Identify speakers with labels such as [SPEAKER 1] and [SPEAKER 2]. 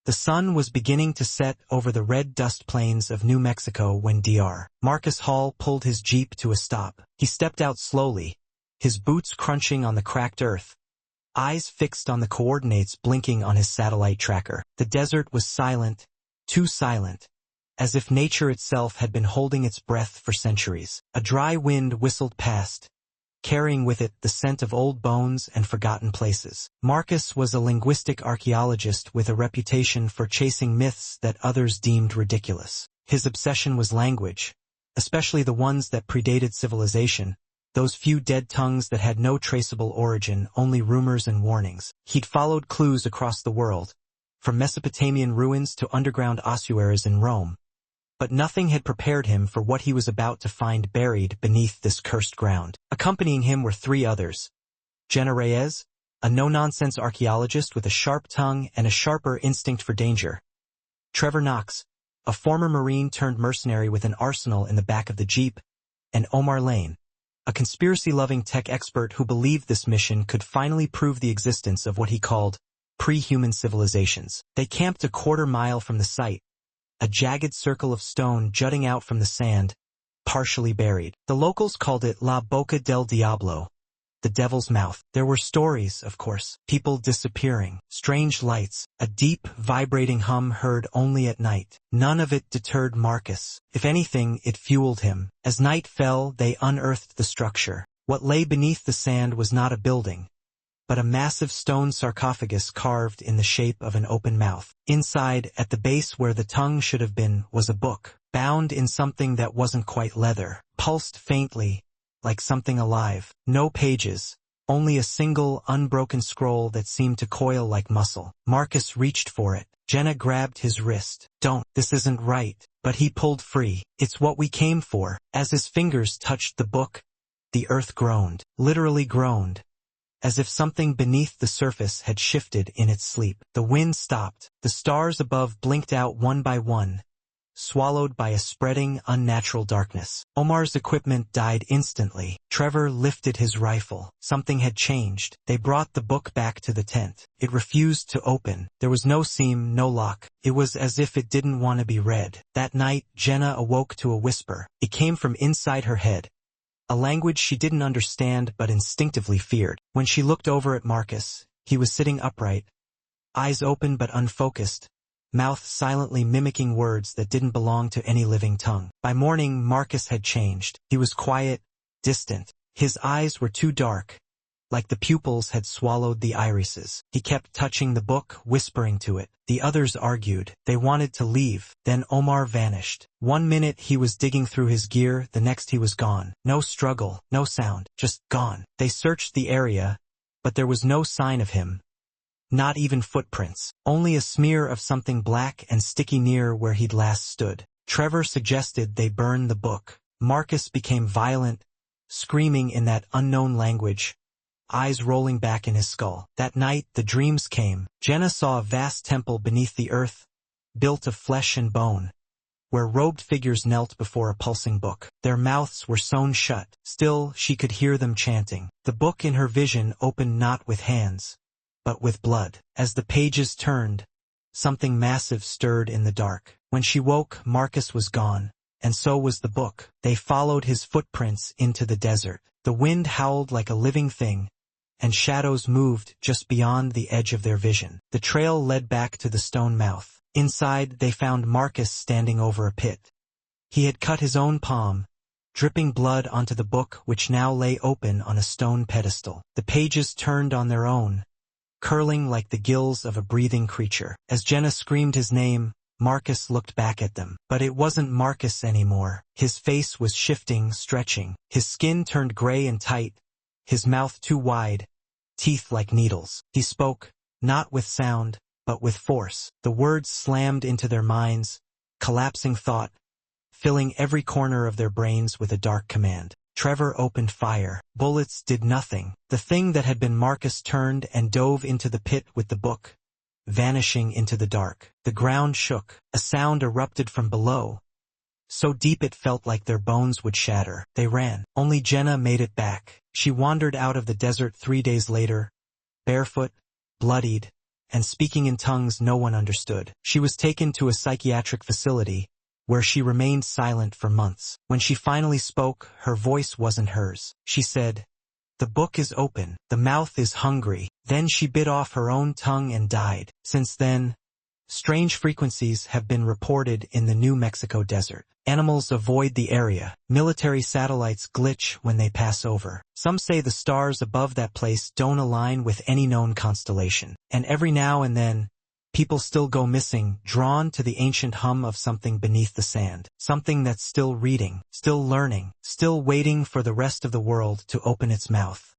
[SPEAKER 1] The sun was beginning to set over the red dust plains of New Mexico when Dr. Marcus Hall pulled his jeep to a stop. He stepped out slowly, his boots crunching on the cracked earth, eyes fixed on the coordinates blinking on his satellite tracker. The desert was silent, too silent, as if nature itself had been holding its breath for centuries. A dry wind whistled past, carrying with it the scent of old bones and forgotten places. Marcus was a linguistic archaeologist with a reputation for chasing myths that others deemed ridiculous. His obsession was language, especially the ones that predated civilization, those few dead tongues that had no traceable origin, only rumors and warnings. He'd followed clues across the world, from Mesopotamian ruins to underground ossuaries in Rome, but nothing had prepared him for what he was about to find buried beneath this cursed ground. Accompanying him were 3 others. Jenna Reyes, a no-nonsense archaeologist with a sharp tongue and a sharper instinct for danger. Trevor Knox, a former Marine turned mercenary with an arsenal in the back of the Jeep. And Omar Lane, a conspiracy-loving tech expert who believed this mission could finally prove the existence of what he called pre-human civilizations. They camped a quarter-mile from the site, a jagged circle of stone jutting out from the sand, partially buried. The locals called it La Boca del Diablo, the devil's mouth. There were stories, of course, people disappearing, strange lights, a deep, vibrating hum heard only at night. None of it deterred Marcus. If anything, it fueled him. As night fell, they unearthed the structure. What lay beneath the sand was not a building, but a massive stone sarcophagus carved in the shape of an open mouth. Inside, at the base where the tongue should have been, was a book, bound in something that wasn't quite leather, pulsed faintly, like something alive. No pages, only a single, unbroken scroll that seemed to coil like muscle. Marcus reached for it. Jenna grabbed his wrist. "Don't, this isn't right." But he pulled free. "It's what we came for." As his fingers touched the book, the earth groaned, literally groaned, as if something beneath the surface had shifted in its sleep. The wind stopped. The stars above blinked out one by one, swallowed by a spreading, unnatural darkness. Omar's equipment died instantly. Trevor lifted his rifle. Something had changed. They brought the book back to the tent. It refused to open. There was no seam, no lock. It was as if it didn't want to be read. That night, Jenna awoke to a whisper. It came from inside her head, a language she didn't understand but instinctively feared. When she looked over at Marcus, he was sitting upright, eyes open but unfocused, mouth silently mimicking words that didn't belong to any living tongue. By morning, Marcus had changed. He was quiet, distant. His eyes were too dark, like the pupils had swallowed the irises. He kept touching the book, whispering to it. The others argued. They wanted to leave. Then Omar vanished. 1 minute he was digging through his gear, the next he was gone. No struggle, no sound, just gone. They searched the area, but there was no sign of him. Not even footprints. Only a smear of something black and sticky near where he'd last stood. Trevor suggested they burn the book. Marcus became violent, screaming in that unknown language, eyes rolling back in his skull. That night, the dreams came. Jenna saw a vast temple beneath the earth, built of flesh and bone, where robed figures knelt before a pulsing book. Their mouths were sewn shut. Still, she could hear them chanting. The book in her vision opened not with hands, but with blood. As the pages turned, something massive stirred in the dark. When she woke, Marcus was gone, and so was the book. They followed his footprints into the desert. The wind howled like a living thing, and shadows moved just beyond the edge of their vision. The trail led back to the stone mouth. Inside, they found Marcus standing over a pit. He had cut his own palm, dripping blood onto the book which now lay open on a stone pedestal. The pages turned on their own, curling like the gills of a breathing creature. As Jenna screamed his name, Marcus looked back at them. But it wasn't Marcus anymore. His face was shifting, stretching. His skin turned gray and tight, his mouth too wide, teeth like needles. He spoke, not with sound, but with force. The words slammed into their minds, collapsing thought, filling every corner of their brains with a dark command. Trevor opened fire. Bullets did nothing. The thing that had been Marcus turned and dove into the pit with the book, vanishing into the dark. The ground shook. A sound erupted from below, so deep it felt like their bones would shatter. They ran. Only Jenna made it back. She wandered out of the desert 3 days later, barefoot, bloodied, and speaking in tongues no one understood. She was taken to a psychiatric facility, where she remained silent for months. When she finally spoke, her voice wasn't hers. She said, "The book is open. The mouth is hungry." Then she bit off her own tongue and died. Since then, strange frequencies have been reported in the New Mexico desert. Animals avoid the area. Military satellites glitch when they pass over. Some say the stars above that place don't align with any known constellation. And every now and then, people still go missing, drawn to the ancient hum of something beneath the sand. Something that's still reading, still learning, still waiting for the rest of the world to open its mouth.